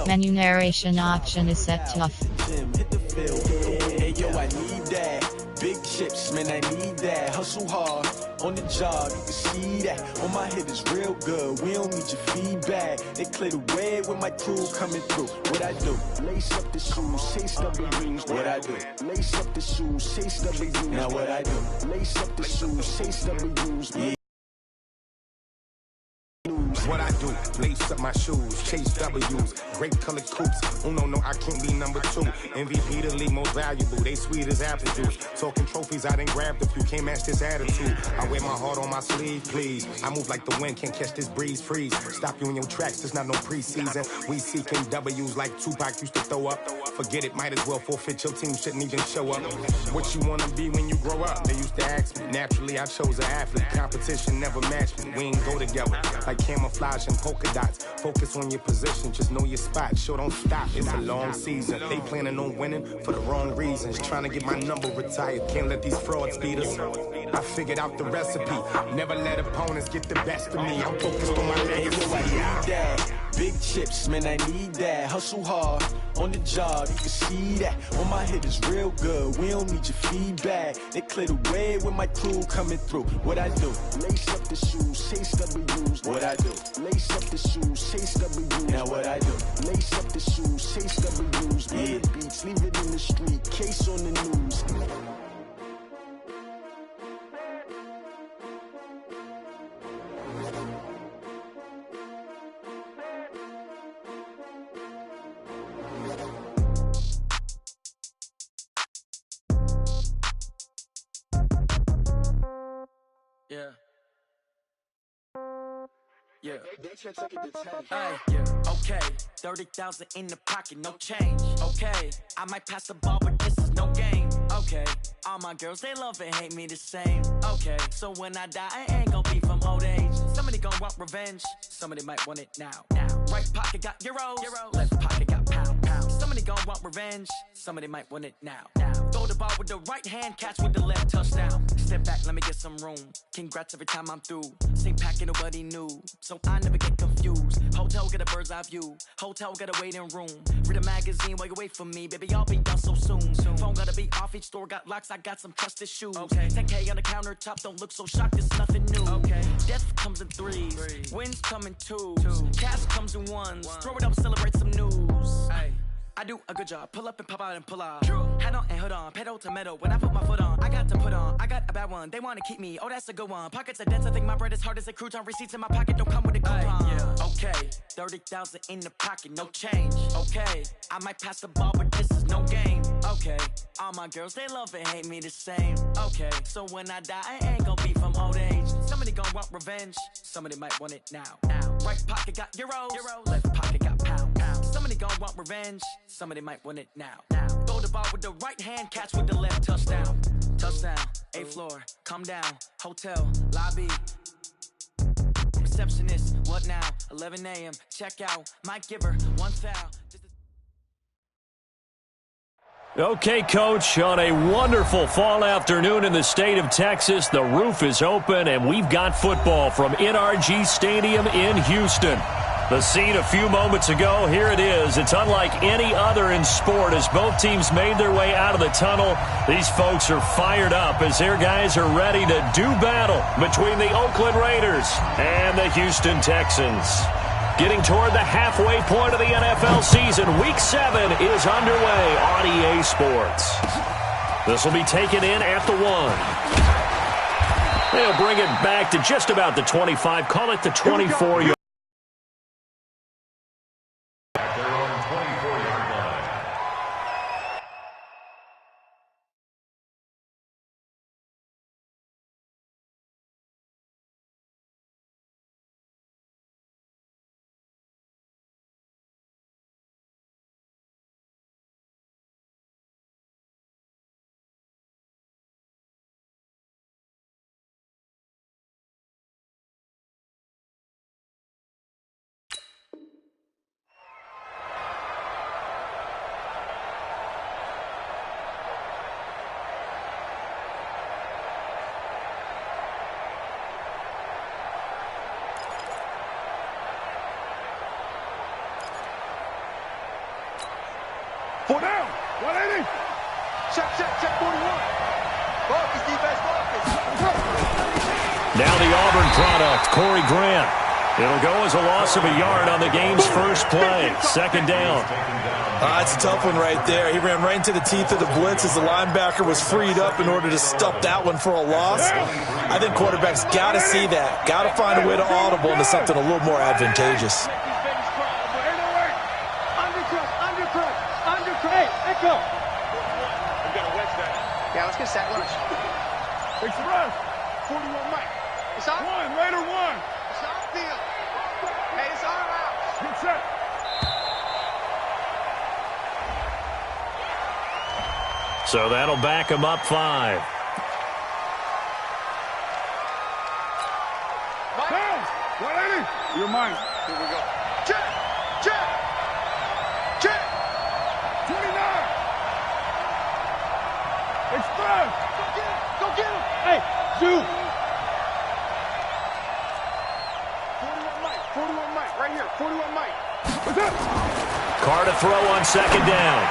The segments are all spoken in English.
Menu narration option is set to off. Hit the field. Hey yo, I need that. Big chips, man, I need that. Hustle hard on the job, you can see that. On my head is real good. We don't need your feedback. They clear the way with my crew coming through. What I do? Lace up the shoes, chase W's. What I do? Lace up the shoes, chase W's. Now what I do? Lace up the shoes, chase W's. Yeah. What I do, lace up my shoes, chase W's, grape colored coupes. Oh no, I can't be number 2. MVP the league most valuable, they sweet as apple juice. Talking trophies, I done grabbed a few, can't match this attitude. I wear my heart on my sleeve, please. I move like the wind, can't catch this breeze, freeze. Stop you in your tracks, there's not no preseason. We seeking W's like Tupac used to throw up. Forget it, might as well forfeit, your team shouldn't even show up. What you wanna be when you grow up? They used to ask me, naturally I chose an athlete. Competition never matched me, we ain't go together. Like camouflage and polka dots. Focus on your position, just know your spot. Sure, don't stop, it's a long season. They planning on winning for the wrong reasons. Trying to get my number retired, can't let these frauds beat us. I figured out the recipe, never let opponents get the best of me. I'm focused on my legacy. I need that. Big chips, man, I need that. Hustle hard on the job, you can see that. On my head is real good. We don't need your feedback. They clear the way with my crew coming through. What I do? Lace up the shoes, chase W's. What I do? Lace up the shoes, chase W's. Now what I do? Lace up the shoes, chase W's. Yeah. Beats, leave it in the street, case on the news. Yeah. Yeah. Yeah. Okay. 30,000 in the pocket, no change. Okay. I might pass the ball, but this is no game. Okay. All my girls, they love and hate me the same. Okay. So when I die, I ain't gonna be from old age. Somebody gonna want revenge. Somebody might want it now. Right pocket got euros. Left pocket got pounds. Somebody gonna want revenge. Somebody might want it now. Throw the ball with the right hand, catch with the left, touchdown. Step back, let me get some room. Congrats every time I'm through. Same packet, nobody knew, so I never get confused. Hotel get a bird's eye view. Hotel get a waiting room. Read a magazine while you wait for me, baby. I'll be done so soon. Phone gotta be off. Each store got locks. I got some trusted shoes. 10K on the countertop. Don't look so shocked. It's nothing new. Death comes in threes. Wins come in twos. Cash comes in ones. Throw it up, celebrate some news. I do a good job. Pull up and pop out and pull out. Head on and hood on. Pedal to metal. When I put my foot on, I got to put on. I got a bad one. They want to keep me. Oh, that's a good one. Pockets are dense. I think my bread is hard as a crouton. Receipts in my pocket don't come with a coupon. Okay. 30,000 in the pocket. No change. Okay. I might pass the ball, but this is no game. Okay. All my girls, they love and hate me the same. Okay. So when I die, I ain't gonna be from old age. Somebody gonna want revenge. Somebody might want it now. Right pocket got euros. Left pocket got pounds. Somebody gonna want revenge. Somebody might want it now. Throw the ball with the right hand, catch with the left, touchdown. Touchdown, 8th floor, come down, hotel, lobby. Receptionist, what now? 11 a.m., check out, might give her one foul. Okay, Coach, on a wonderful fall afternoon in the state of Texas, the roof is open, and we've got football from NRG Stadium in Houston. The scene a few moments ago, here it is. It's unlike any other in sport as both teams made their way out of the tunnel. These folks are fired up as their guys are ready to do battle between the Oakland Raiders and the Houston Texans. Getting toward the halfway point of the NFL season, Week 7 is underway on EA Sports. This will be taken in at the 1. They'll bring it back to just about the 25, call it the 24-yard. down. 180. Check 41. Focus, defense, focus. Now the Auburn product, Corey Grant. It'll go as a loss of a yard on the game's first play. Second down. It's a tough one right there. He ran right into the teeth of the blitz as the linebacker was freed up in order to stop that one for a loss. I think quarterbacks got to see that. Got to find a way to audible into something a little more advantageous. Yeah, let's get set. Lunch. Takes the run. 41 Mike. It's on. Raider one. It's on field. Hey, it's on out. Good set. So that'll back him up 5. Down. 180. You're mine. Here we go. Check. 29. Express. Go get him. Hey, Zoo. 41 Mike. Right here. 41 Mike. What's up? Carr to throw on second down.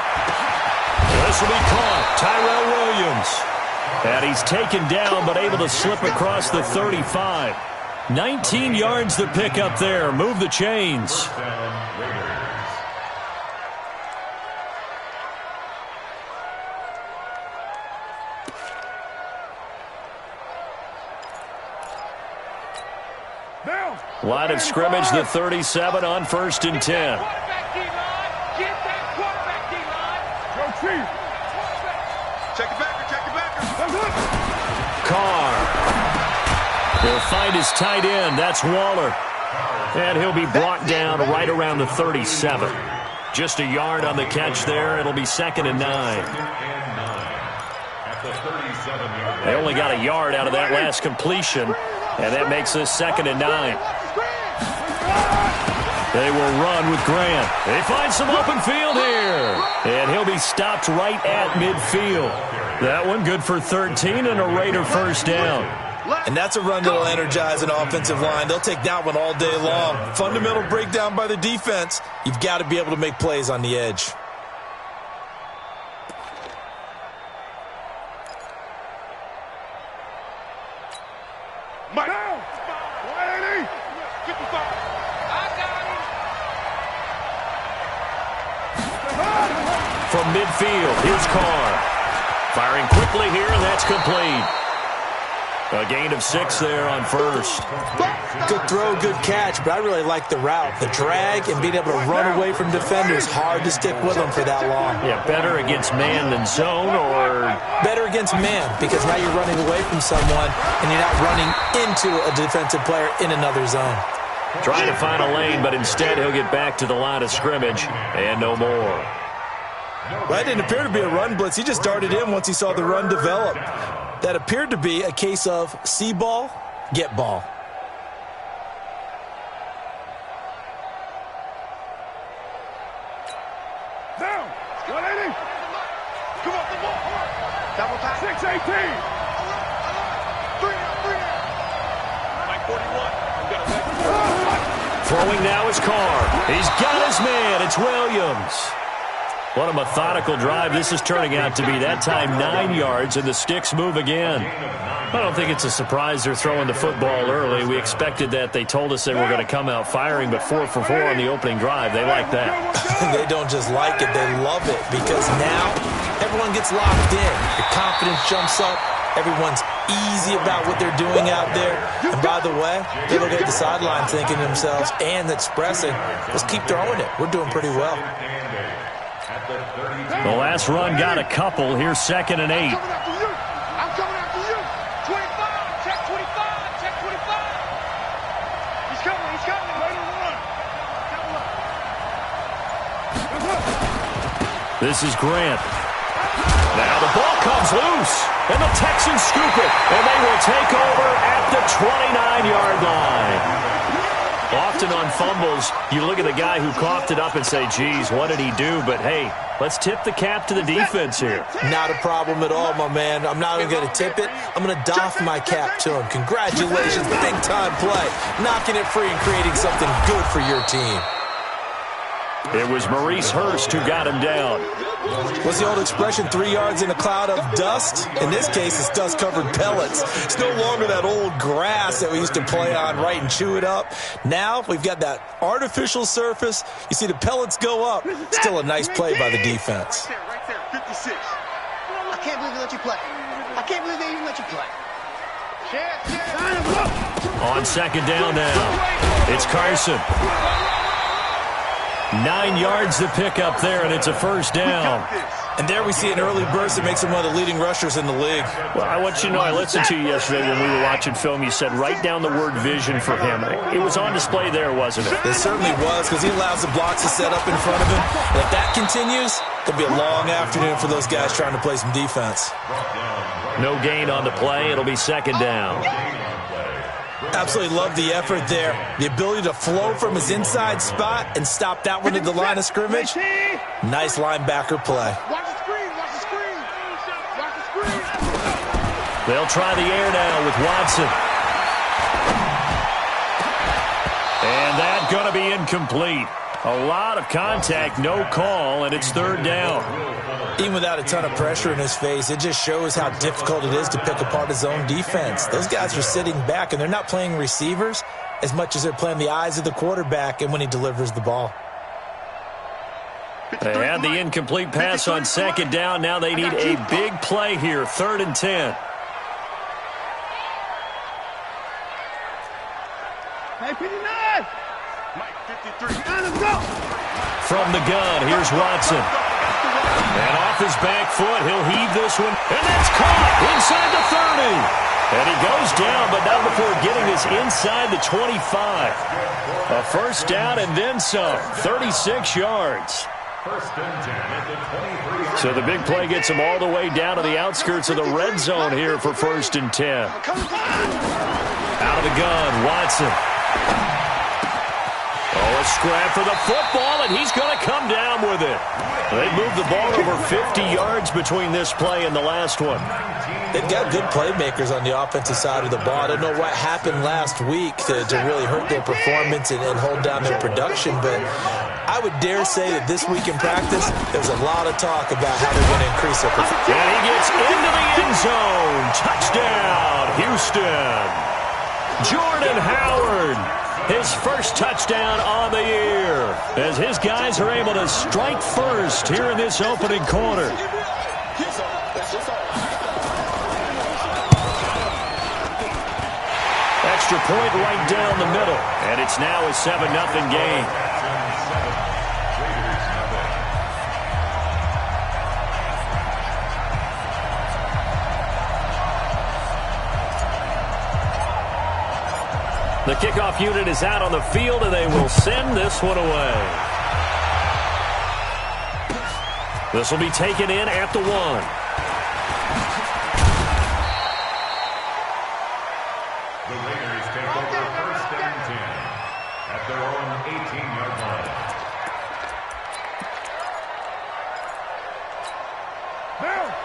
This will be caught. Tyrell Williams. And he's taken down but able to slip across the 35. 19 yards to pick up there. Move the chains. Line of scrimmage, the 37 on 1st and 10. Check the backer. Carr. He'll find his tight end. That's Waller. And he'll be brought down right around the 37. Just a yard on the catch there. It'll be 2nd and 9. They only got a yard out of that last completion, and that makes this 2nd and 9. They will run with Grant. They find some open field here. And he'll be stopped right at midfield. That one good for 13 and a Raider first down. And that's a run that'll energize an offensive line. They'll take that one all day long. Fundamental breakdown by the defense. You've got to be able to make plays on the edge. Mike. Down. 180. 55. From midfield, here's Carr. Firing quickly here, and that's complete. A gain of 6 there on first. Good throw, good catch, but I really like the route. The drag and being able to run away from defenders, hard to stick with them for that long. Yeah, better against man than zone, or? Better against man, because now you're running away from someone, and you're not running into a defensive player in another zone. Trying to find a lane, but instead he'll get back to the line of scrimmage, and no more. Well, that didn't appear to be a run blitz. He just darted in once he saw the run develop. That appeared to be a case of see ball, get ball. Down. 180. Come on, the ball. Double pass. 618. Mike 41. Throwing now is Carr. He's got his man. It's Williams. What a methodical drive this is turning out to be. That time 9 yards, and the sticks move again. I don't think it's a surprise they're throwing the football early. We expected that. They told us they were going to come out firing, but 4 for 4 on the opening drive. They like that. They don't just like it, they love it, because now everyone gets locked in. The confidence jumps up. Everyone's easy about what they're doing out there. And by the way, they look at the sideline thinking to themselves and expressing, let's keep throwing it. We're doing pretty well. The last run got a couple. Here's 2nd and 8. I'm coming after you. 25. Check 25. Check 25. He's coming. Later run. This is Grant. Now the ball comes loose, and the Texans scoop it, and they will take over at the 29-yard line. Often on fumbles, you look at the guy who coughed it up and say, geez, what did he do? But, hey, let's tip the cap to the defense here. Not a problem at all, my man. I'm not even going to tip it. I'm going to doff my cap to him. Congratulations, big-time play. Knocking it free and creating something good for your team. It was Maurice Hurst who got him down. What's the old expression, 3 yards in a cloud of dust? In this case, it's dust-covered pellets. It's no longer that old grass that we used to play on, right, and chew it up. Now we've got that artificial surface. You see the pellets go up. Still a nice play by the defense. Right there, 56. I can't believe they let you play. I can't believe they even let you play. On second down now, it's Carson. 9 yards to pick up there, and it's a first down. And there we see an early burst that makes him one of the leading rushers in the league. Well, I want you to know, I listened to you yesterday when we were watching film. You said write down the word vision for him. It was on display there, wasn't it? It certainly was, because he allows the blocks to set up in front of him. And if that continues, it'll be a long afternoon for those guys trying to play some defense. No gain on the play. It'll be second down. Absolutely love the effort there. The ability to flow from his inside spot and stop that one at the line of scrimmage. Nice linebacker play. Watch the screen, watch the screen. Watch the screen. They'll try the air now with Watson. And that's going to be incomplete. A lot of contact, no call, and it's third down. Even without a ton of pressure in his face, it just shows how difficult it is to pick apart his own defense. Those guys are sitting back, and they're not playing receivers as much as they're playing the eyes of the quarterback and when he delivers the ball. They had the incomplete pass on second down. Now they need a big play here, 3rd and 10. Hey, 59. Mike, 53. Let's go. From the gun, here's Watson. And off his back foot, he'll heave this one. And that's caught inside the 30. And he goes down, but not before getting this inside the 25. A first down and then some. 36 yards. So the big play gets him all the way down to the outskirts of the red zone here for 1st and 10. Out of the gun, Watson. Oh, a scrap for the football, and he's going to come down with it. They moved the ball over 50 yards between this play and the last one. They've got good playmakers on the offensive side of the ball. I don't know what happened last week to really hurt their performance and hold down their production, but I would dare say that this week in practice, there's a lot of talk about how they're going to increase their performance. And he gets into the end zone. Touchdown, Houston. Jordan Howard. His first touchdown on the year as his guys are able to strike first here in this opening quarter. Extra point right down the middle, and it's now a 7-0 game. The kickoff unit is out on the field, and they will send this one away. This will be taken in at the 1. The Raiders take over 1st and 10 at their own 18-yard line.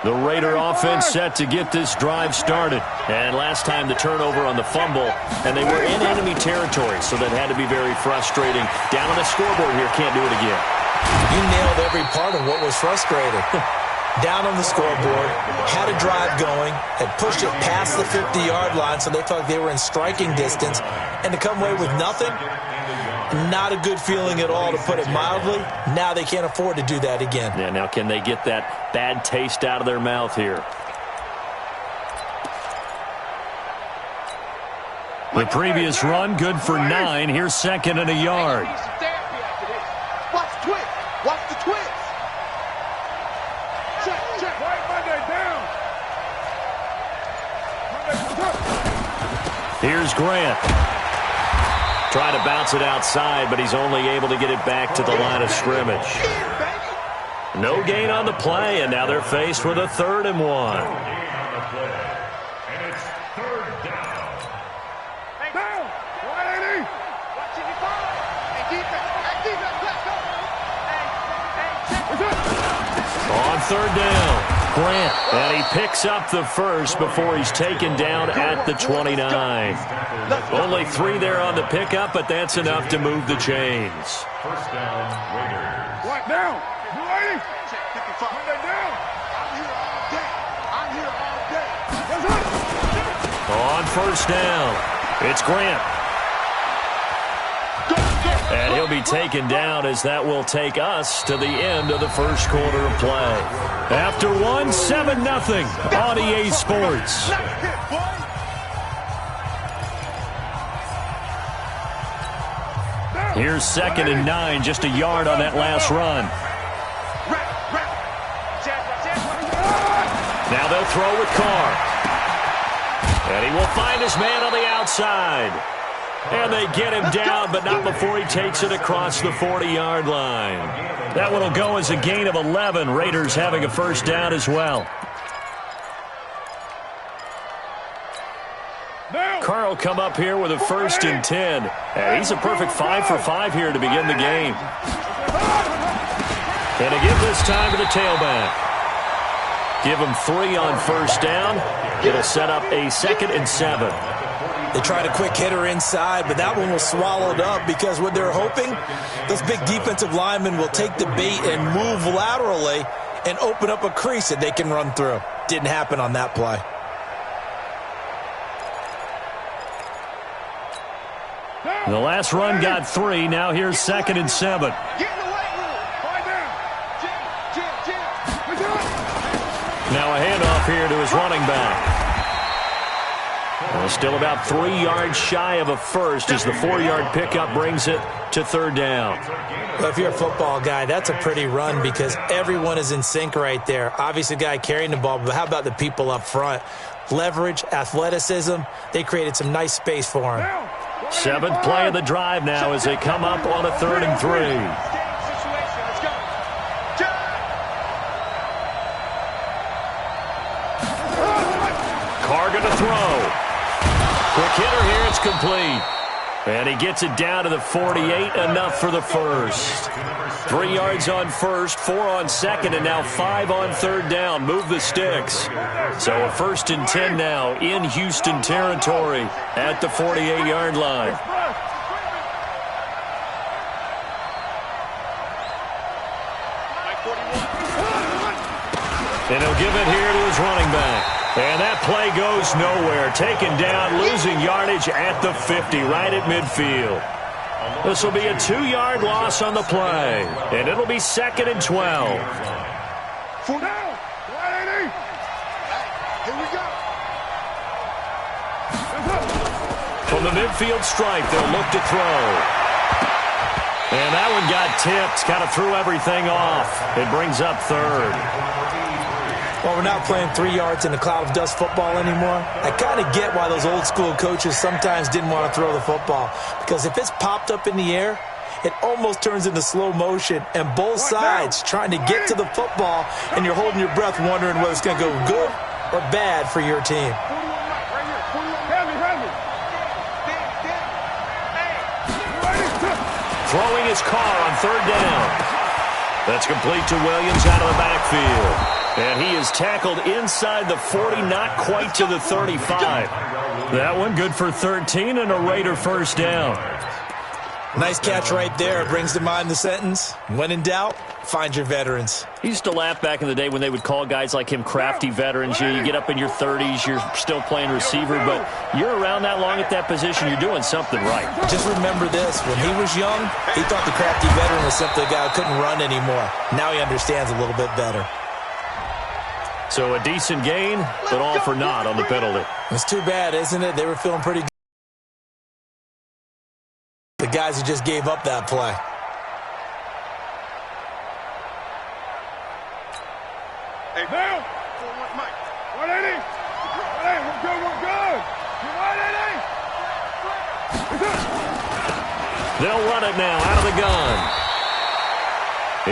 The Raider offense set to get this drive started. And last time the turnover on the fumble, and they were in enemy territory, so that had to be very frustrating. Down on the scoreboard here, can't do it again. You nailed every part of what was frustrating. Down on the scoreboard, had a drive going, had pushed it past the 50-yard line, so they felt like they were in striking distance, and to come away with nothing, not a good feeling at all, to put it mildly. Now they can't afford to do that again. Yeah, now can they get that bad taste out of their mouth here? The previous run, good for 9. Here's 2nd and a yard. Watch the twist. Watch the twist. Check, check. White Monday down. Here's Grant. Trying to bounce it outside, but he's only able to get it back to the line of scrimmage. No gain on the play, and now they're faced with a 3rd and 1. And it's 3rd down. Hey, down. 180. Watch it, you fall. Hey, defense. Hey, defense. Let's go. Hey, check. On 3rd down. Grant, and he picks up the first before he's taken down at the 29. Only 3 there on the pickup, but that's enough to move the chains. First down, Raiders. What down? Ready? Put that down. I'm here all day. On first down, it's Grant. And he'll be taken down as that will take us to the end of the first quarter of play. After one, 7-0 on EA Sports. Here's 2nd and 9, just a yard on that last run. Now they'll throw with Carr. And he will find his man on the outside. And they get him down, but not before he takes it across the 40-yard line. That one will go as a gain of 11. Raiders having a first down as well. Carr will come up here with a 1st and 10. And he's a perfect 5 for 5 here to begin the game. And to give this time to the tailback. Give him 3 on first down. It'll set up a 2nd and 7. They tried a quick hitter inside, but that one was swallowed up because what they're hoping, those big defensive linemen will take the bait and move laterally and open up a crease that they can run through. Didn't happen on that play. The last run got 3. Now here's 2nd and 7. Now a handoff here to his running back. Still about 3 yards shy of a first as the 4-yard pickup brings it to 3rd down. Well, if you're a football guy, that's a pretty run because everyone is in sync right there. Obviously, the guy carrying the ball, but how about the people up front? Leverage, athleticism, they created some nice space for him. 7th play of the drive now as they come up on a 3rd and 3. Carr going to throw. Quick hitter here, it's complete. And he gets it down to the 48, enough for the first. 3 yards on first, 4 on second, and now 5 on 3rd down. Move the sticks. So a 1st and 10 now in Houston territory at the 48-yard line. And he'll give it here to his running back. And that play goes nowhere. Taken down, losing yardage at the 50, right at midfield. This will be a 2-yard loss on the play. And it'll be 2nd and 12. Full down. 180. Here we go. From the midfield stripe, they'll look to throw. And that one got tipped. Kind of threw everything off. It brings up 3rd. Well, we're not playing 3 yards in a cloud of dust football anymore. I kind of get why those old school coaches sometimes didn't want to throw the football. Because if it's popped up in the air, it almost turns into slow motion. And both sides trying to get to the football, and you're holding your breath wondering whether it's going to go good or bad for your team. Throwing his Carr on 3rd down. That's complete to Williams out of the backfield. And he is tackled inside the 40, not quite to the 35. That one good for 13 and a Raider 1st down. Nice catch right there. Brings to mind the sentence, when in doubt, find your veterans. He used to laugh back in the day when they would call guys like him crafty veterans. You get up in your 30s, you're still playing receiver, but you're around that long at that position, you're doing something right. Just remember this, when he was young, he thought the crafty veteran was simply a guy who couldn't run anymore. Now he understands a little bit better. So a decent gain, but all for naught on the penalty. It's too bad, isn't it? They were feeling pretty good. The guys who just gave up that play. Hey, down. 180. Hey, we're good, we're good. 180. They'll run it now out of the gun.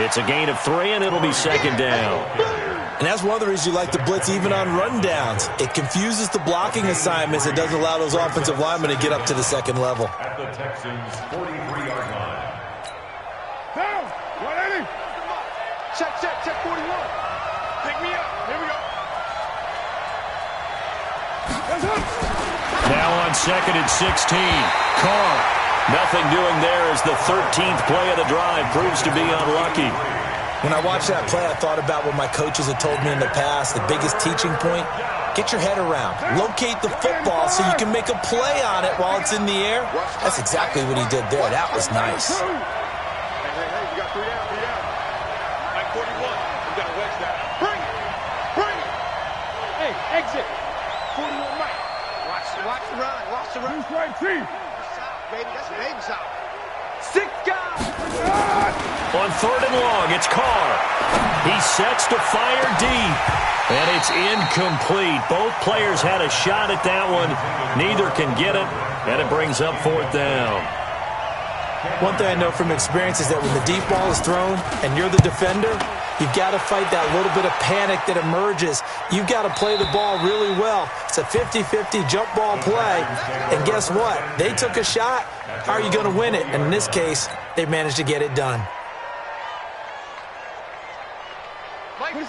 It's a gain of 3, and it'll be 2nd down. And that's one of the reasons you like to blitz even on rundowns. It confuses the blocking assignments. It doesn't allow those offensive linemen to get up to the 2nd level. At the Texans' 43-yard line. Down. 180. Check 41. Pick me up. Here we go. Now on 2nd and 16. Carr. Nothing doing there as the 13th play of the drive proves to be unlucky. When I watched that play, I thought about what my coaches had told me in the past. The biggest teaching point, get your head around. Locate the football so you can make a play on it while it's in the air. That's exactly what he did there. That was nice. Hey, you got 3 down, 3 down. Mike 41, you got to wedge that. Bring it. Bring it. Hey, exit. 41 Mike. Watch the run. Watch the run. Who's right team? Baby, that's a baby shot. 6 guys. On 3rd and long, it's Carr. He sets to fire deep. And it's incomplete. Both players had a shot at that one. Neither can get it. And it brings up 4th down. One thing I know from experience is that when the deep ball is thrown and you're the defender, you've got to fight that little bit of panic that emerges. You've got to play the ball really well. It's a 50-50 jump ball play. And guess what? They took a shot. How are you going to win it? And in this case, they managed to get it done.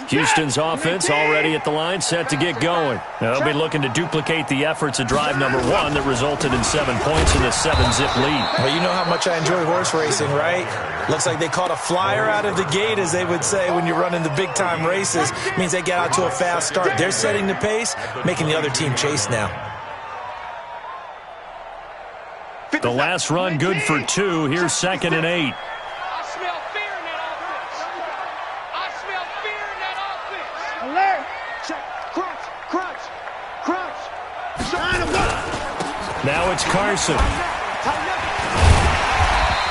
Houston's offense already at the line, set to get going. They'll be looking to duplicate the efforts of drive number 1 that resulted in 7 points in the 7-zip lead. Well, you know how much I enjoy horse racing, right? Looks like they caught a flyer out of the gate, as they would say when you're running the big-time races. Means they get out to a fast start. They're setting the pace, making the other team chase now. The last run good for 2. Here's 2nd and 8. I smell fear in that offense. I smell fear in that offense. Alert. Check. Crunch. Crunch. Crunch. Shine him up. Now it's Carson.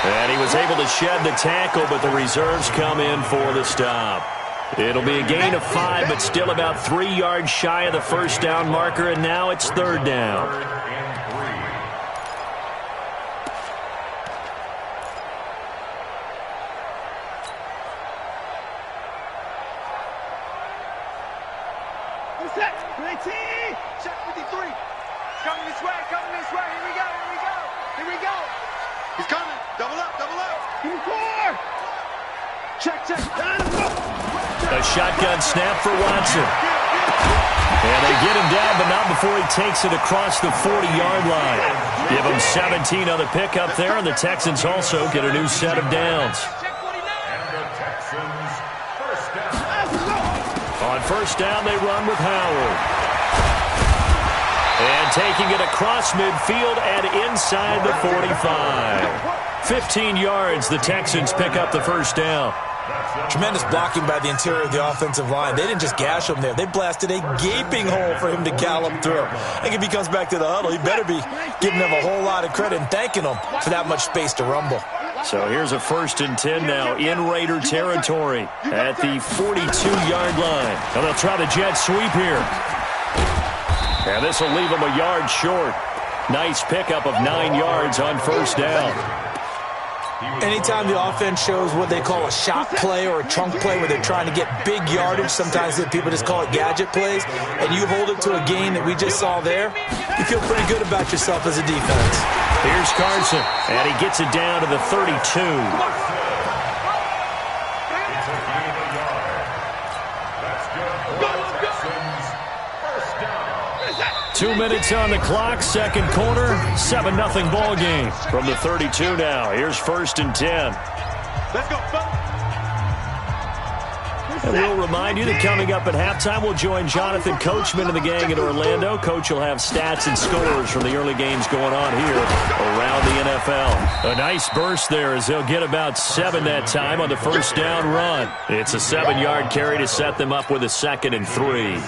And he was able to shed the tackle, but the reserves come in for the stop. It'll be a gain of 5, but still about 3 yards shy of the first down marker, and now it's 3rd down. Check 53. Coming this way, coming this way. Here we go, here we go. Here we go. He's coming. Double up, double up. 4. Check, check. A shotgun snap for Watson. And they get him down, but not before he takes it across the 40-yard line. Give him 17 on the pickup there, and the Texans also get a new set of downs. On 1st down, they run with Howard. And taking it across midfield and inside the 45. 15 yards, the Texans pick up the 1st down. Tremendous blocking by the interior of the offensive line. They didn't just gash him there. They blasted a gaping hole for him to gallop through. I think if he comes back to the huddle, he better be giving them a whole lot of credit and thanking them for that much space to rumble. So here's a 1st and 10 now in Raider territory at the 42-yard line. And they'll try the jet sweep here. And this will leave them a yard short. Nice pickup of 9 yards on 1st down. Anytime the offense shows what they call a shot play or a trunk play where they're trying to get big yardage, sometimes people just call it gadget plays, and you hold it to a gain that we just saw there, you feel pretty good about yourself as a defense. Here's Carson, and he gets it down to the 32. 2 minutes on the clock, 2nd quarter, 7-0 ball game. From the 32 now, here's 1st and 10. Let's go, And we'll remind you that coming up at halftime, we'll join Jonathan Coachman and the gang in Orlando. Coach will have stats and scores from the early games going on here around the NFL. A nice burst there as they'll get about 7 that time on the 1st down run. It's a 7-yard carry to set them up with a 2nd and 3.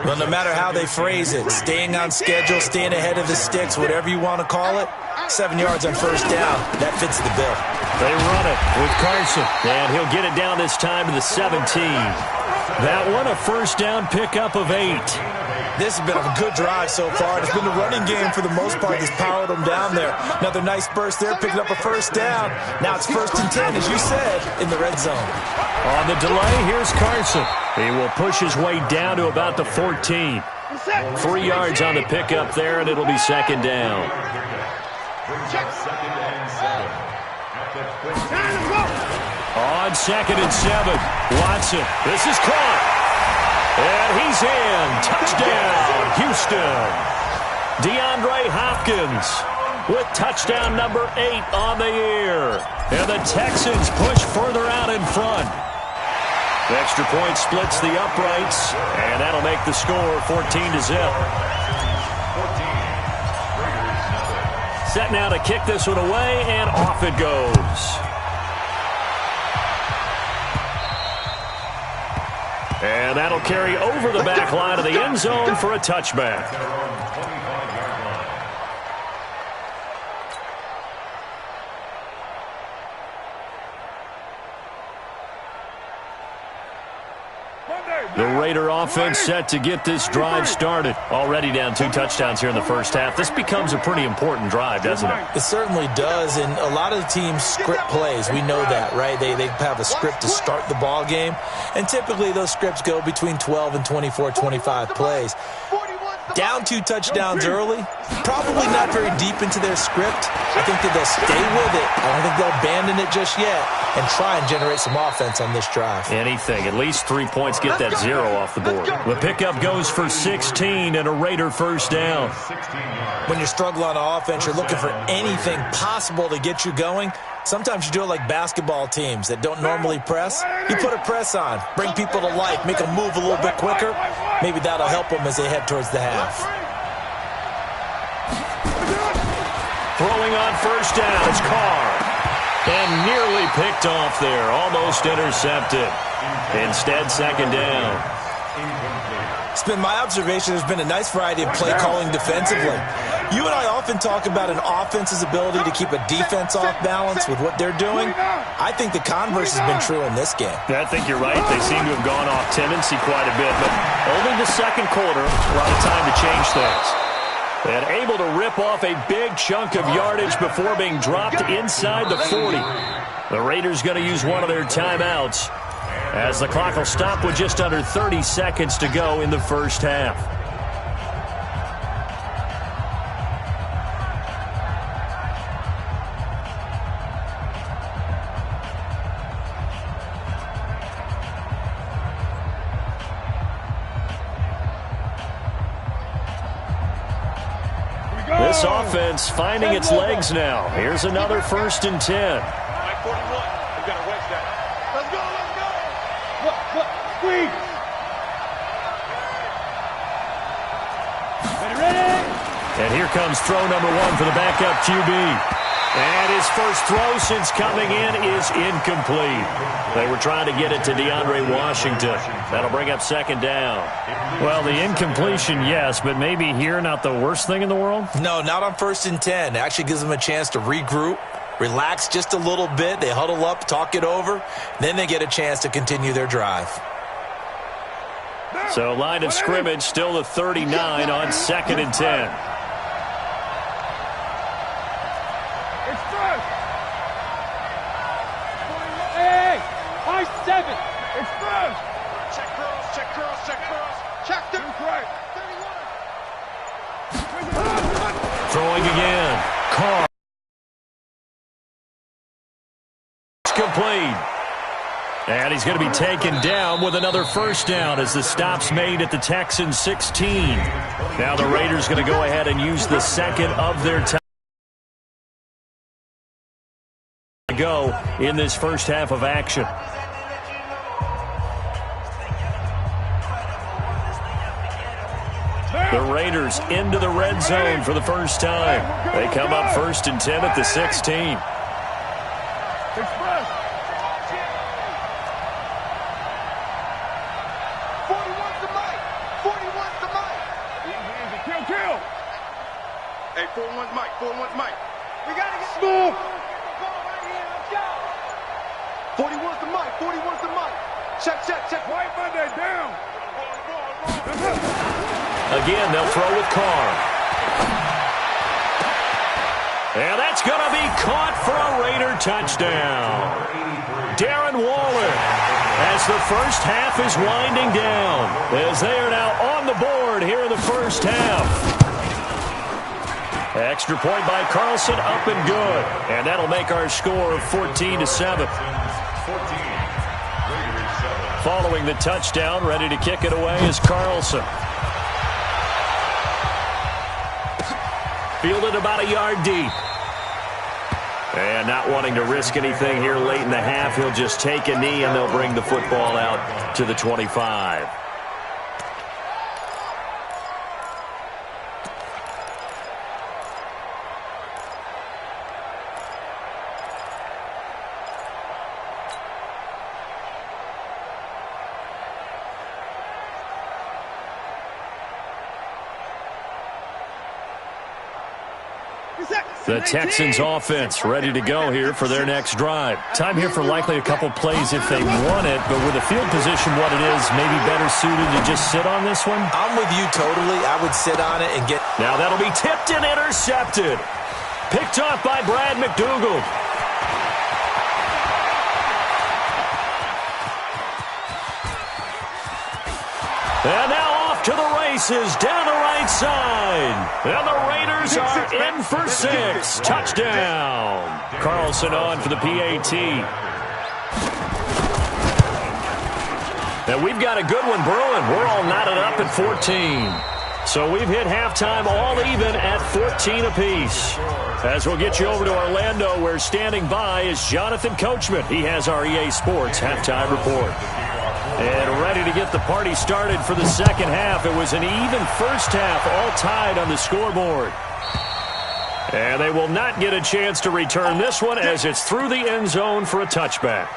Well, no matter how they phrase it, staying on schedule, staying ahead of the sticks, whatever you want to call it, 7 yards on 1st down, that fits the bill. They run it with Carson, and he'll get it down this time to the 17. That one, a 1st down pickup of 8. This has been a good drive so far. It's been the running game for the most part that's powered them down there. Another nice burst there, picking up a 1st down. Now it's 1st and 10, as you said, in the red zone. On the delay, here's Carson. He will push his way down to about the 14. 3 yards on the pickup there, and it'll be 2nd down. On 2nd and 7, Watson. This is caught. And he's in. Touchdown, Houston. DeAndre Hopkins with touchdown number 8 on the year. And the Texans push further out in front. The extra point splits the uprights, and that'll make the score 14-0. Set now to kick this one away, and off it goes. And that'll carry over the back line of the end zone for a touchback. The Raider offense set to get this drive started. Already down 2 touchdowns here in the first half. This becomes a pretty important drive, doesn't it? It certainly does, and a lot of the teams script plays. We know that, right? They have a script to start the ball game, and typically those scripts go between 12 and 24, 25 plays. Down 2 touchdowns early, probably not very deep into their script. I think that they'll stay with it. I don't think they'll abandon it just yet and try and generate some offense on this drive. Anything. At least 3 points get that 0 off the board. The pickup goes for 16 and a Raider first down. When you're struggling on offense, you're looking for anything possible to get you going. Sometimes you do it like basketball teams that don't normally press. You put a press on, bring people to life, make them move a little bit quicker. Maybe that'll help them as they head towards the half. Throwing on first down, it's Carr. And nearly picked off there, almost intercepted. Instead, second down. It's been my observation there's been a nice variety of play calling defensively. You and I often talk about an offense's ability to keep a defense off balance with what they're doing. I think the converse has been true in this game. I think you're right. They seem to have gone off tendency quite a bit, but only the second quarter, a lot of time to change things. And able to rip off a big chunk of yardage before being dropped inside the 40. The Raiders going to use one of their timeouts as the clock will stop with just under 30 seconds to go in the first half. This offense finding its legs now. Here's another 1st and 10. Mike 41. We got to wedge that. Let's go, let's go. Look, squeeze. Ready? And here comes throw number 1 for the backup QB. And his first throw since coming in is incomplete. They were trying to get it to DeAndre Washington. That'll bring up second down. Well, the incompletion, yes, but maybe here not the worst thing in the world? No, not on 1st and 10. It actually gives them a chance to regroup, relax just a little bit. They huddle up, talk it over. Then they get a chance to continue their drive. So line of scrimmage still the 39 on 2nd and 10. Express! Check curls, check curls, check curls. Check them. Right. 31. Throwing again. Carr. Complete. And he's going to be taken down with another first down as the stop's made at the Texans 16. Now the Raiders going to go ahead and use the second of their time to go in this first half of action. The Raiders into the red zone for the first time. They come up 1st and 10 at the 16. Express. 41's the Mike. 41's the Mike. Easy. Kill. Hey, 41's Mike. 41's Mike. We got to get smooth. 41's the Mike. 41's the Mike. Check. White Monday down. Again, they'll throw with Carr. And that's going to be caught for a Raider touchdown. Darren Waller as the first half is winding down, as they are now on the board here in the first half. Extra point by Carlson, up and good. And that'll make our score 14-7. 14, Raiders 7. Following the touchdown, ready to kick it away is Carlson. Fielded about a yard deep. And not wanting to risk anything here late in the half, he'll just take a knee and they'll bring the football out to the 25. The Texans offense ready to go here for their next drive. Time here for likely a couple plays if they want it, but with the field position what it is, maybe better suited to just sit on this one? I'm with you totally. I would sit on it and get... Now that'll be tipped and intercepted. Picked off by Brad McDougald. And now off to the races, down the right side. And the Raiders are in for 6. Touchdown. Carlson on for the PAT. And we've got a good one brewing. We're all knotted up at 14. So we've hit halftime all even at 14 apiece. As we'll get you over to Orlando, where standing by is Jonathan Coachman. He has our EA Sports halftime report. And ready to get the party started for the second half. It was an even first half, all tied on the scoreboard. And they will not get a chance to return this one as it's through the end zone for a touchback.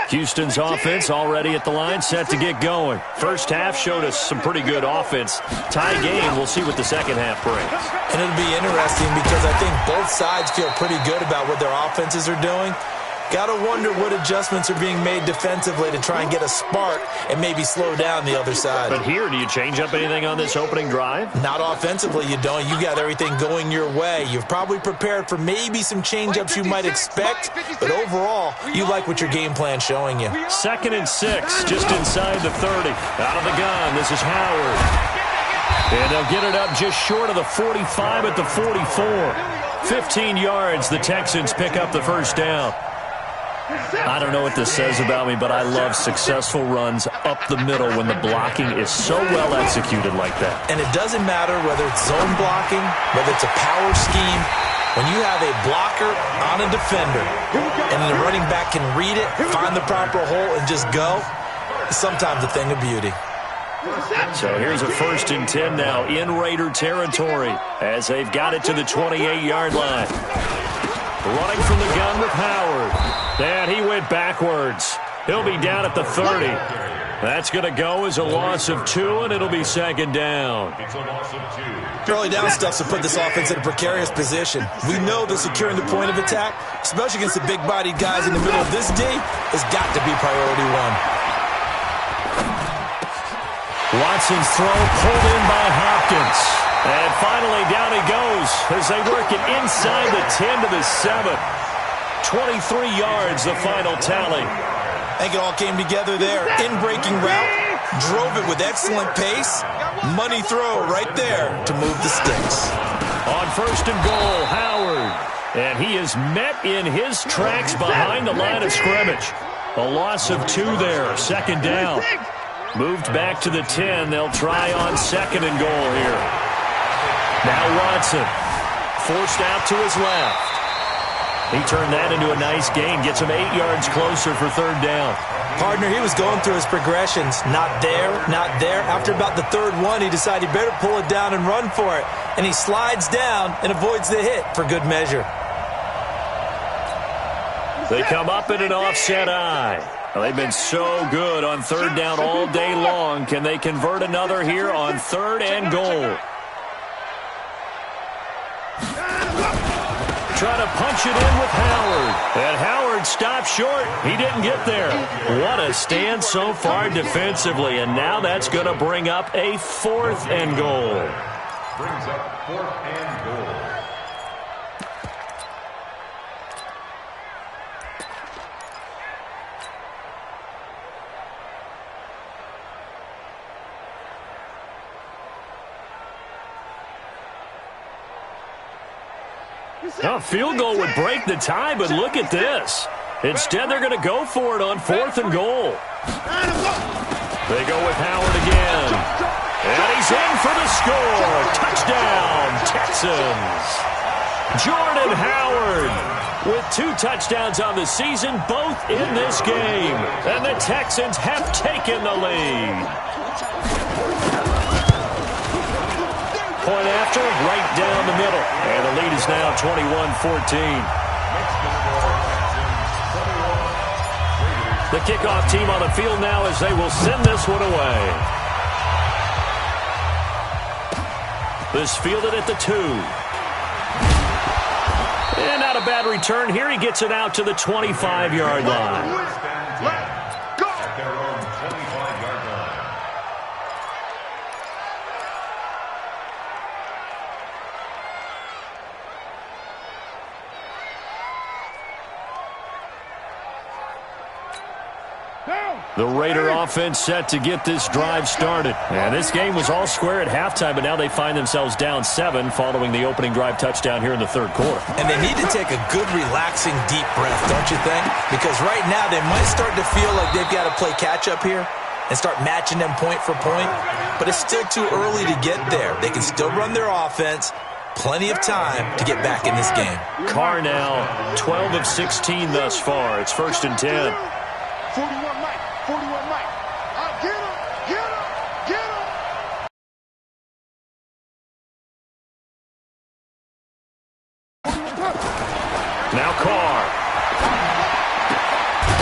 Houston's offense already at the line, set to get going. First half showed us some pretty good offense. Tie game, we'll see what the second half brings. And it'll be interesting because I think both sides feel pretty good about what their offenses are doing. Got to wonder what adjustments are being made defensively to try and get a spark and maybe slow down the other side. But here, do you change up anything on this opening drive? Not offensively, you don't. You got everything going your way. You've probably prepared for maybe some change-ups you might expect, but overall, you like what your game plan's showing you. 2nd and 6, just inside the 30. Out of the gun, this is Howard. And they'll get it up just short of the 45 at the 44. 15 yards, the Texans pick up the first down. I don't know what this says about me, but I love successful runs up the middle when the blocking is so well executed like that. And it doesn't matter whether it's zone blocking, whether it's a power scheme. When you have a blocker on a defender and the running back can read it, find the proper hole, and just go, sometimes a thing of beauty. So here's a 1st and 10 now in Raider territory as they've got it to the 28-yard line. Running from the gun with Howard. And he went backwards. He'll be down at the 30. That's going to go as a loss of 2, and it'll be 2nd down. Early down stuff to put this offense in a precarious position. We know that securing the point of attack, especially against the big-bodied guys in the middle of this D, has got to be priority 1. Watson's throw pulled in by Hopkins. And finally down he goes as they work it inside the 10 to the 7. 23 yards, the final tally. I think it all came together there. In-breaking route, drove it with excellent pace. Money throw right there to move the sticks. On 1st and goal, Howard. And he is met in his tracks behind the line of scrimmage. A loss of 2 there, 2nd down. Moved back to the 10. They'll try on 2nd and goal here. Now Watson, forced out to his left. He turned that into a nice gain, gets him 8 yards closer for 3rd down. Partner, he was going through his progressions. Not there, not there. After about the 3rd one, he decided he better pull it down and run for it. And he slides down and avoids the hit for good measure. They come up in an offset eye. Well, they've been so good on 3rd down all day long. Can they convert another here on 3rd and goal? Trying to punch it in with Howard. And Howard stopped short. He didn't get there. What a stand so far defensively. And now that's going to bring up a 4th and goal. Brings up 4th and goal. A field goal would break the tie, but look at this. Instead, they're going to go for it on 4th and goal. They go with Howard again. And he's in for the score. Touchdown, Texans. Jordan Howard with 2 touchdowns on the season, both in this game. And the Texans have taken the lead. Point after, right down the middle. And the lead is now 21-14. The kickoff team on the field now as they will send this one away. This fielded at the 2. And not a bad return here. He gets it out to the 25-yard line. At their own 25-yard line. The Raider offense set to get this drive started. And this game was all square at halftime, but now they find themselves down 7 following the opening drive touchdown here in the 3rd quarter. And they need to take a good, relaxing, deep breath, don't you think? Because right now they might start to feel like they've got to play catch-up here and start matching them point for point. But it's still too early to get there. They can still run their offense. Plenty of time to get back in this game. Carr now 12 of 16 thus far. It's 1st and 10. 41 Mike. 41 Mike. Get him. Get him. Get him. Now Carr.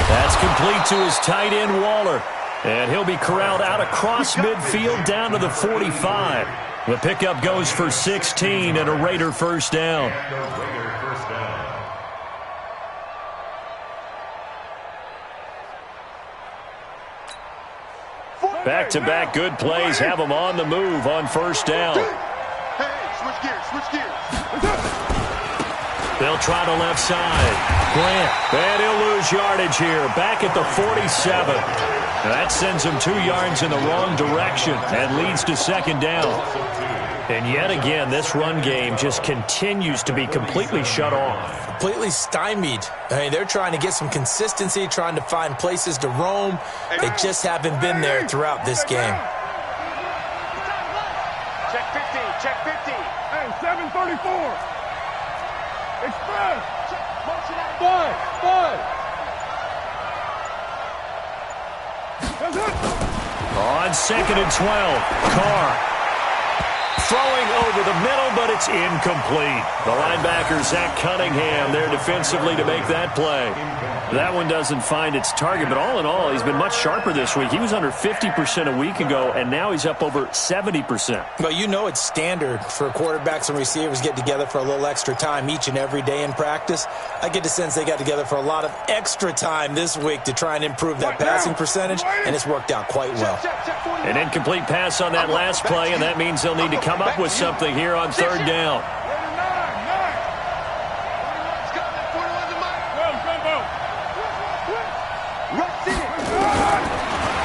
That's complete to his tight end, Waller. And he'll be corralled out across midfield down to the 45. The pickup goes for 16 and a Raider first down. Back-to-back good plays have them on the move on 1st down. Hey, switch gears, switch gears. They'll try the left side. Grant. And he'll lose yardage here. Back at the 47. That sends him 2 yards in the wrong direction and leads to 2nd down. And yet again, this run game just continues to be completely shut off. Completely stymied. I mean, they're trying to get some consistency, trying to find places to roam. They just haven't been there throughout this game. Check 50, check 50. Hey, 734. Express. Five. On 2nd and 12, Carr. Throwing over the middle, but it's incomplete. The linebacker, Zach Cunningham, there defensively to make that play. That one doesn't find its target, but all in all, he's been much sharper this week. He was under 50% a week ago, and now he's up over 70%. Well, you know it's standard for quarterbacks and receivers get together for a little extra time each and every day in practice. I get the sense they got together for a lot of extra time this week to try and improve that passing percentage, and it's worked out quite well. An incomplete pass on that last play, and that means they'll need to come up with something here on 3rd down.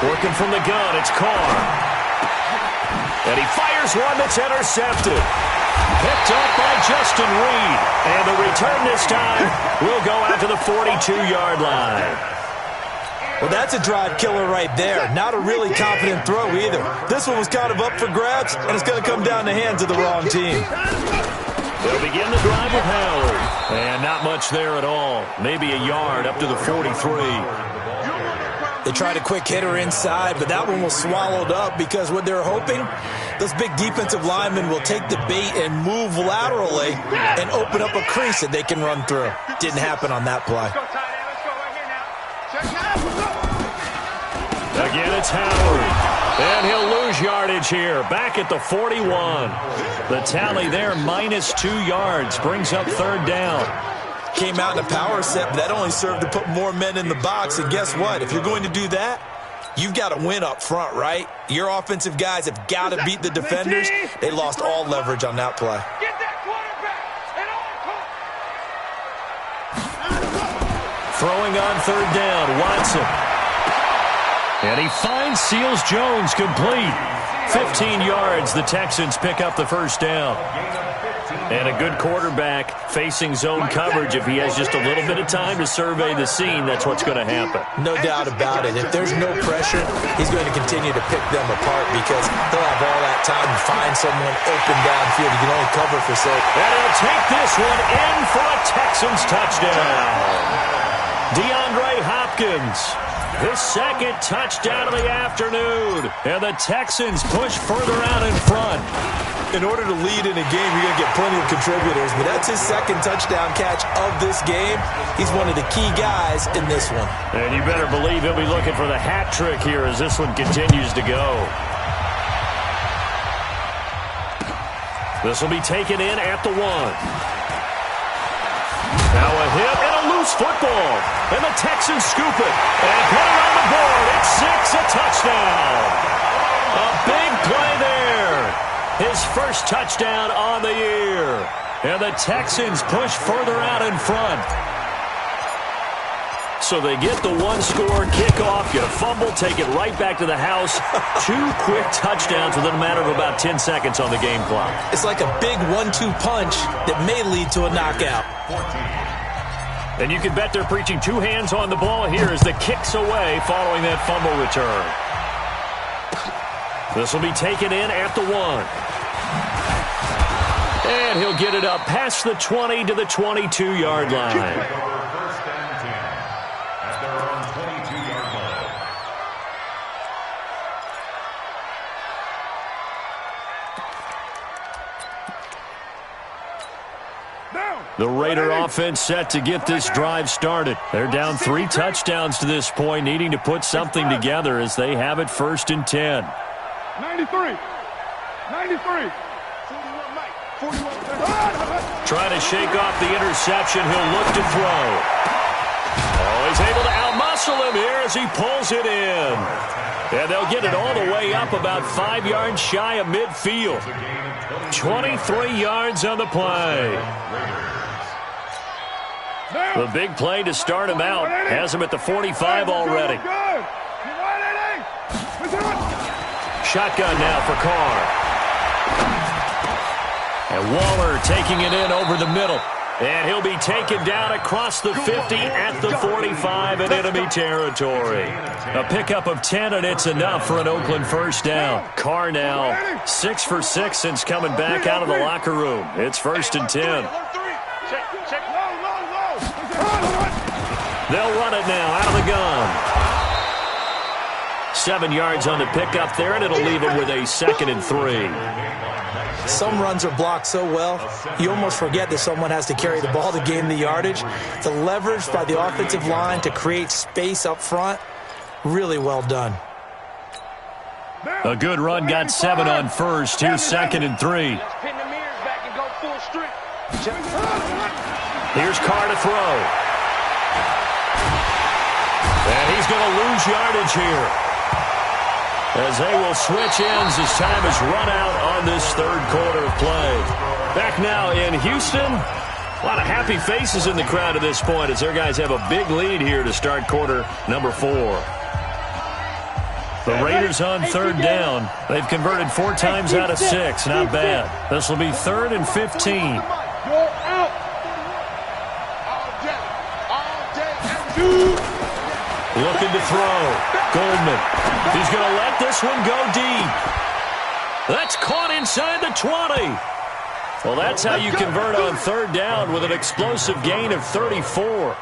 Working from the gun, it's Carr. And he fires one that's intercepted. Picked up by Justin Reed. And the return this time will go out to the 42-yard line. Well, that's a drive killer right there. Not a really confident throw either. This one was kind of up for grabs, and it's going to come down the hands of the wrong team. They'll begin the drive with Howard. And not much there at all. Maybe a yard up to the 43. They tried a quick hitter inside, but that one was swallowed up because what they're hoping, those big defensive linemen will take the bait and move laterally and open up a crease that they can run through. Didn't happen on that play. Again, it's Howard. And he'll lose yardage here, back at the 41. The tally there, -2 yards, brings up 3rd down. Came out in a power set, but that only served to put more men in the box. And guess what? If you're going to do that, you've got to win up front, right? Your offensive guys have got to beat the defenders. They lost all leverage on that play. Get that quarterback and Throwing on 3rd down, Watson. And he finds Seals Jones complete. 15 yards, the Texans pick up the first down. And a good quarterback facing zone coverage, if he has just a little bit of time to survey the scene, that's what's going to happen. No doubt about it. If there's no pressure, he's going to continue to pick them apart because he'll have all that time to find someone open downfield. He can only cover for so. And he'll take this one in for a Texans touchdown. DeAndre Hopkins, his second touchdown of the afternoon. And the Texans push further out in front. In order to lead in a game, you're going to get plenty of contributors, but that's his second touchdown catch of this game. He's one of the key guys in this one. And you better believe he'll be looking for the hat trick here as this one continues to go. This will be taken in at the 1. Now a hit and a loose football. And the Texans scoop it. And put it on the board. It's 6, a touchdown. A big play there. His first touchdown on the year. And the Texans push further out in front. So they get the one-score kickoff, get a fumble, take it right back to the house. 2 quick touchdowns within a matter of about 10 seconds on the game clock. It's like a big 1-2 punch that may lead to a knockout. And you can bet they're preaching 2 hands on the ball here as the kick's away following that fumble return. This will be taken in at the 1. And he'll get it up past the 20 to the 22-yard line. First and 10 at their own 22-yard line. The Raider offense set to get this drive started. They're down 3 touchdowns to this point, needing to put something together as they have it 1st and 10. 93. Trying to shake off the interception. He'll look to throw. Oh, he's able to outmuscle him here as he pulls it in. And they'll get it all the way up about 5 yards shy of midfield. 23 yards on the play. The big play to start him out has him at the 45 already. Shotgun now for Carr. And Waller taking it in over the middle. And he'll be taken down across the 50 at the 45 in enemy territory. A pickup of 10, and it's enough for an Oakland first down. Carr now 6 for 6 since coming back out of the locker room. It's 1st and 10. They'll run it now out of the gun. 7 yards on the pickup there, and it'll leave him with a 2nd and 3. Some runs are blocked so well, you almost forget that someone has to carry the ball to gain the yardage. The leverage by the offensive line to create space up front, really well done. A good run, got 7 on first. Here's 2nd and 3. Here's Carr to throw. And he's going to lose yardage here, as they will switch ends as time is run out on this 3rd quarter of play. Back now in Houston. A lot of happy faces in the crowd at this point as their guys have a big lead here to start quarter number 4. The Raiders on 3rd down. They've converted 4 times out of 6. Not bad. This will be 3rd and 15. Looking to throw. Goldman. He's going to let this one go deep. That's caught inside the 20. Well, that's how you convert on 3rd down with an explosive gain of 34.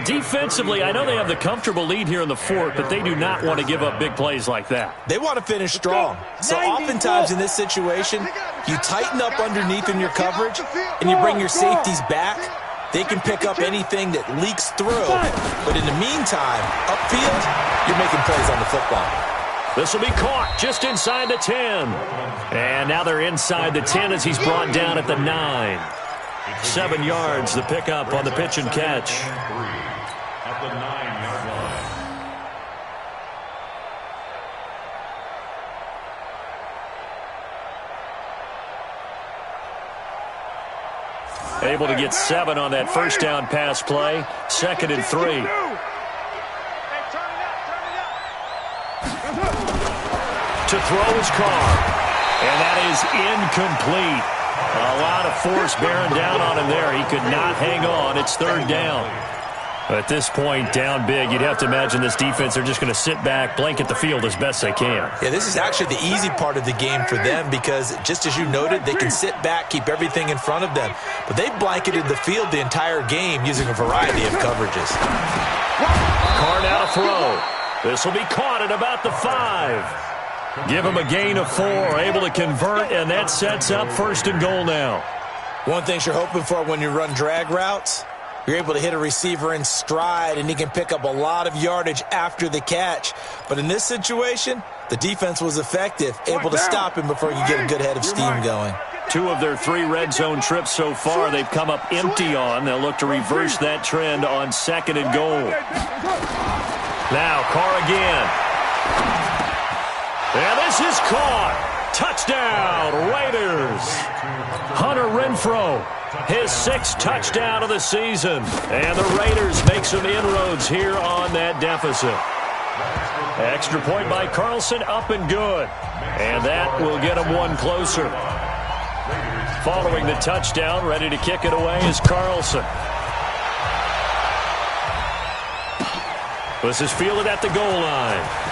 Defensively, I know they have the comfortable lead here in the 4th, but they do not want to give up big plays like that. They want to finish strong. So oftentimes in this situation, you tighten up underneath in your coverage, and you bring your safeties back. They can pick up anything that leaks through. But in the meantime, upfield, you're making plays on the football. This will be caught just inside the 10. And now they're inside the 10 as he's brought down at the 9. 7 yards, the pickup on the pitch and catch. At the 9-yard line. Able to get 7 on that first down pass play. 2nd and 3. To throw his Carr. And that is incomplete. A lot of force bearing down on him there. He could not hang on. It's third down. At this point, down big, you'd have to imagine this defense are just going to sit back, blanket the field as best they can. Yeah, this is actually the easy part of the game for them because, just as you noted, they can sit back, keep everything in front of them. But they've blanketed the field the entire game using a variety of coverages. Carr now to throw. This will be caught at about the 5. Give him a gain of 4, able to convert, and that sets up first and goal now. One thing you're hoping for when you run drag routes, you're able to hit a receiver in stride, and he can pick up a lot of yardage after the catch. But in this situation, the defense was effective, able to stop him before you get a good head of steam going. 2 of their 3 red zone trips so far, they've come up empty on. They'll look to reverse that trend on second and goal. Now, Carr again. And this is caught. Touchdown, Raiders. Hunter Renfrow, his 6th touchdown of the season. And the Raiders make some inroads here on that deficit. Extra point by Carlson, up and good. And that will get him 1 closer. Following the touchdown, ready to kick it away is Carlson. This is fielded at the goal line.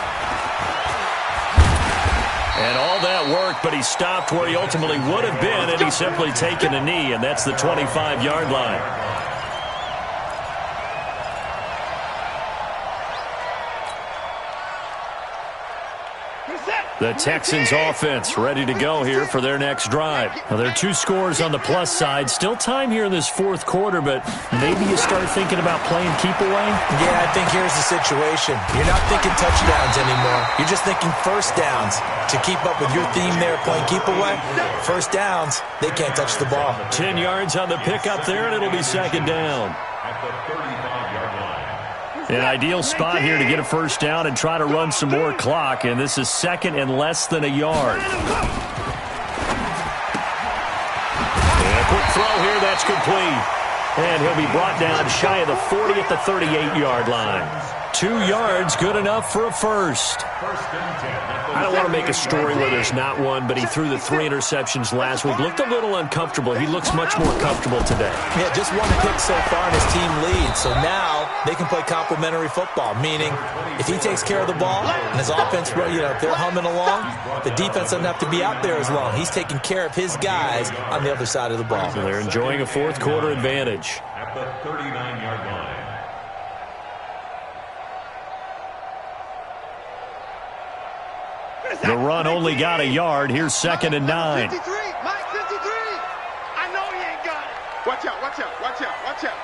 And all that worked, but he stopped where he ultimately would have been, and he's simply taken a knee, and that's the 25-yard line. The Texans offense ready to go here for their next drive. Now, there are 2 scores on the plus side. Still time here in this 4th quarter, but maybe you start thinking about playing keep away? Yeah, I think here's the situation. You're not thinking touchdowns anymore. You're just thinking first downs. To keep up with your theme there, playing keep away, first downs, they can't touch the ball. 10 yards on the pickup there, and it'll be second down. At the 35-yard line. An ideal spot here to get a first down and try to run some more clock, and this is second and less than a yard. And a quick throw here, that's complete. And he'll be brought down shy of the 40 at the 38-yard line. 2 yards, good enough for a first. I don't want to make a story where there's not one, but he threw the 3 interceptions last week. Looked a little uncomfortable. He looks much more comfortable today. Yeah, just 1 pick so far and his team leads. So now they can play complementary football, meaning if he takes care of the ball and his offense, if they're humming along, the defense doesn't have to be out there as long. He's taking care of his guys on the other side of the ball. So they're enjoying a 4th quarter advantage. At the 39-yard line. The run only got a yard. Here's second and 9. 53, Mike 53. I know he ain't got it. Watch out, watch out, watch out, watch out.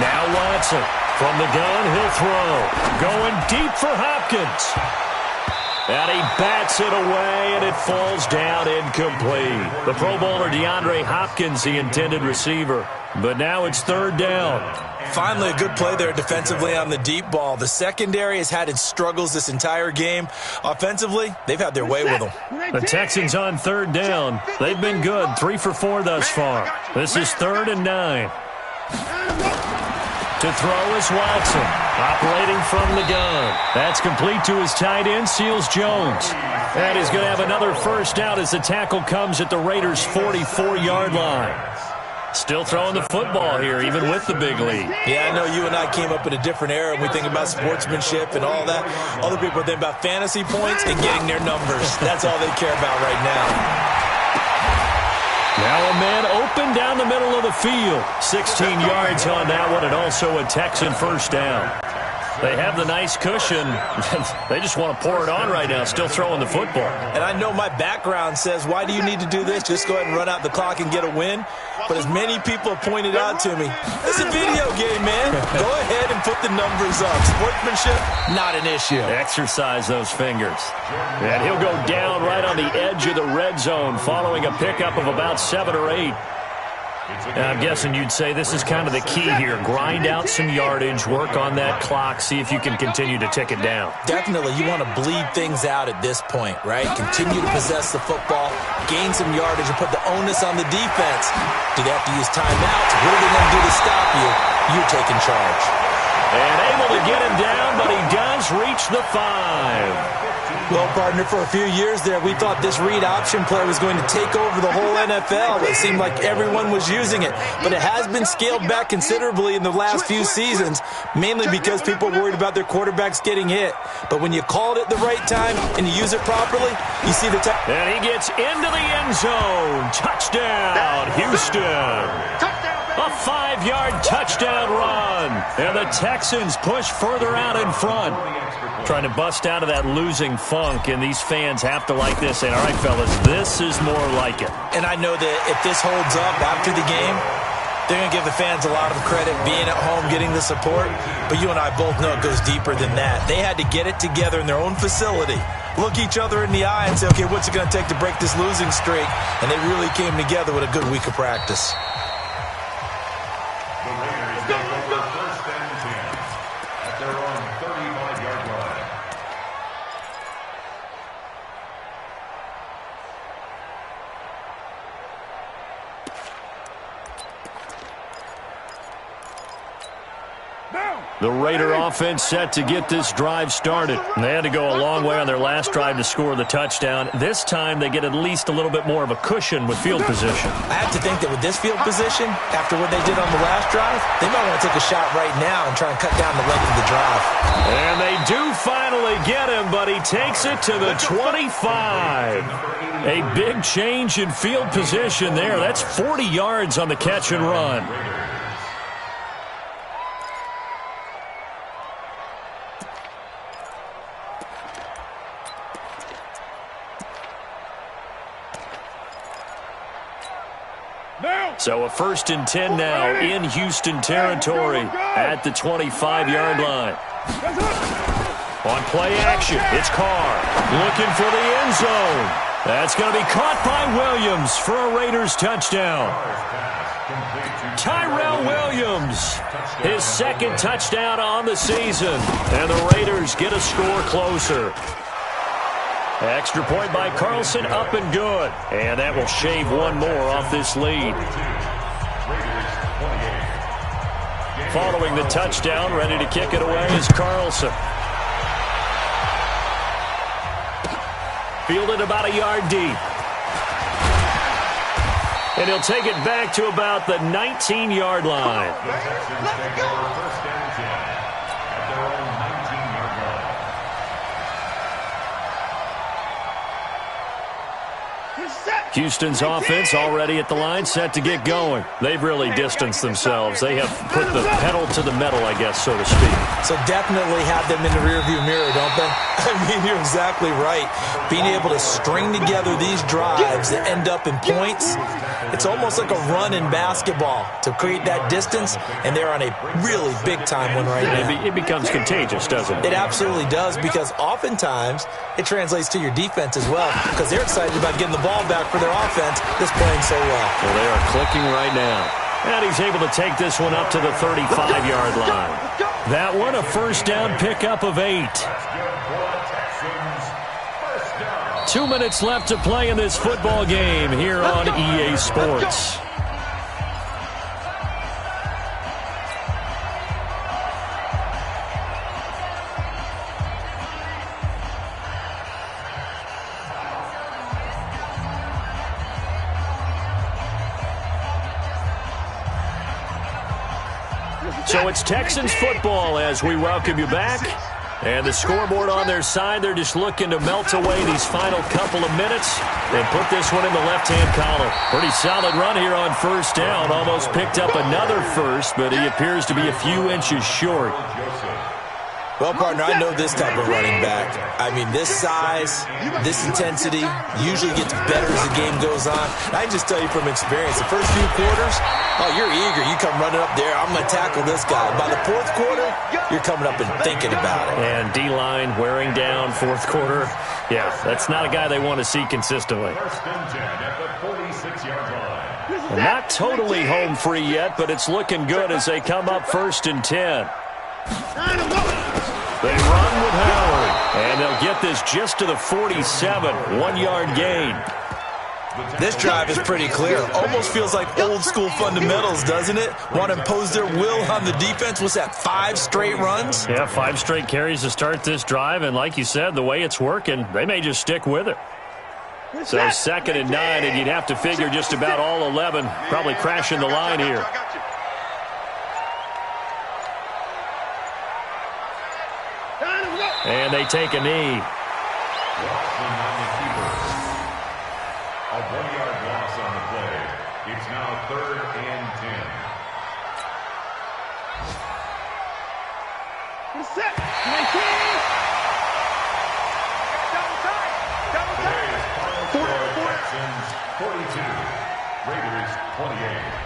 Now Watson from the gun, he'll throw. Going deep for Hopkins. And he bats it away, and it falls down incomplete. The Pro Bowler DeAndre Hopkins, the intended receiver. But now it's third down. Finally, a good play there defensively on the deep ball. The secondary has had its struggles this entire game. Offensively, they've had their way with them. The Texans on third down. They've been good, 3 for 4 thus far. This is 3rd and 9. To throw is Watson, operating from the gun. That's complete to his tight end, Seals Jones. And he's going to have another first down as the tackle comes at the Raiders' 44-yard line. Still throwing the football here, even with the big lead. Yeah, I know you and I came up in a different era, and we think about sportsmanship and all that. Other people think about fantasy points and getting their numbers. That's all they care about right now. Now a man open down the middle of the field. 16 yards on that one, and also a Texan first down. They have the nice cushion. They just want to pour it on right now, still throwing the football. And I know my background says, why do you need to do this? Just go ahead and run out the clock and get a win. But as many people have pointed out to me, it's a video game, man. Go ahead and put the numbers up. Sportsmanship, not an issue. Exercise those fingers. And he'll go down right on the edge of the red zone following a pickup of about 7 or 8. And I'm guessing you'd say this is kind of the key here. Grind out some yardage, work on that clock, see if you can continue to tick it down. Definitely. You want to bleed things out at this point, right? Continue to possess the football, gain some yardage, and put the onus on the defense. Do they have to use timeouts? What are they going to do to stop you? You're taking charge. And able to get him down, but he does reach the 5. Well, partner, for a few years there, we thought this read option play was going to take over the whole NFL. It seemed like everyone was using it, but it has been scaled back considerably in the last few seasons, mainly because people are worried about their quarterbacks getting hit. But when you called it the right time and you use it properly, you see the time. And he gets into the end zone. Touchdown, Houston. A 5-yard touchdown run. And the Texans push further out in front. Trying to bust out of that losing funk, and these fans have to like this. And, all right, fellas, this is more like it. And I know that if this holds up after the game, they're going to give the fans a lot of credit being at home, getting the support. But you and I both know it goes deeper than that. They had to get it together in their own facility, look each other in the eye and say, okay, what's it going to take to break this losing streak? And they really came together with a good week of practice. The Raiders take over first and 10 at their own 35-yard line. The Raider offense set to get this drive started. They had to go a long way on their last drive to score the touchdown. This time they get at least a little bit more of a cushion with field position. I have to think that with this field position, after what they did on the last drive, they might want to take a shot right now and try and cut down the length of the drive. And they do finally get him, but he takes it to the 25. A big change in field position there. That's 40 yards on the catch and run. So a 1st and 10 now in Houston territory at the 25-yard line. On play action, it's Carr looking for the end zone. That's going to be caught by Williams for a Raiders touchdown. Tyrell Williams, his 2nd touchdown on the season. And the Raiders get a score closer. Extra point by Carlson, up and good. And that will shave one more off this lead. Following the touchdown, ready to kick it away is Carlson. Fielded about a yard deep. And he'll take it back to about the 19-yard line. Houston's offense already at the line, set to get going. They've really distanced themselves. They have put the pedal to the metal, I guess, so to speak. So definitely have them in the rearview mirror, don't they? I mean, you're exactly right. Being able to string together these drives that end up in points, it's almost like a run in basketball to create that distance, and they're on a really big-time one right now. It becomes contagious, doesn't it? It absolutely does, because oftentimes it translates to your defense as well, because they're excited about getting the ball back for their offense that's playing so well. Well, they are clicking right now. And he's able to take this one up to the 35-yard line. That one, a first down pickup of 8. 2 minutes left to play in this football game here on EA Sports. So it's Texans football as we welcome you back. And the scoreboard on their side, they're just looking to melt away these final couple of minutes and put this one in the left-hand column. Pretty solid run here on first down. Almost picked up another first, but he appears to be a few inches short. Well, partner, I know this type of running back. I mean, this size, this intensity usually gets better as the game goes on. And I can just tell you from experience, the first few quarters, oh, you're eager. You come running up there, I'm going to tackle this guy. By the fourth quarter, you're coming up and thinking about it. And D-line wearing down fourth quarter. Yeah, that's not a guy they want to see consistently. First and 10 at the 46-yard line. And not totally home free yet, but it's looking good as they come up 1st and 10. They run with Howard, and they'll get this just to the 47, 1-yard gain. This drive is pretty clear. Almost feels like old school fundamentals, doesn't it? Want to impose their will on the defense. What's that, 5 straight runs? Yeah, 5 straight carries to start this drive. And like you said, the way it's working, they may just stick with it. So 2nd and 9, and you'd have to figure just about all 11 probably crashing the line here. And they take a knee. A 1-yard loss on the play. It's now 3rd and 10. Set. 19. Today's final score, Texans 42, Raiders 28.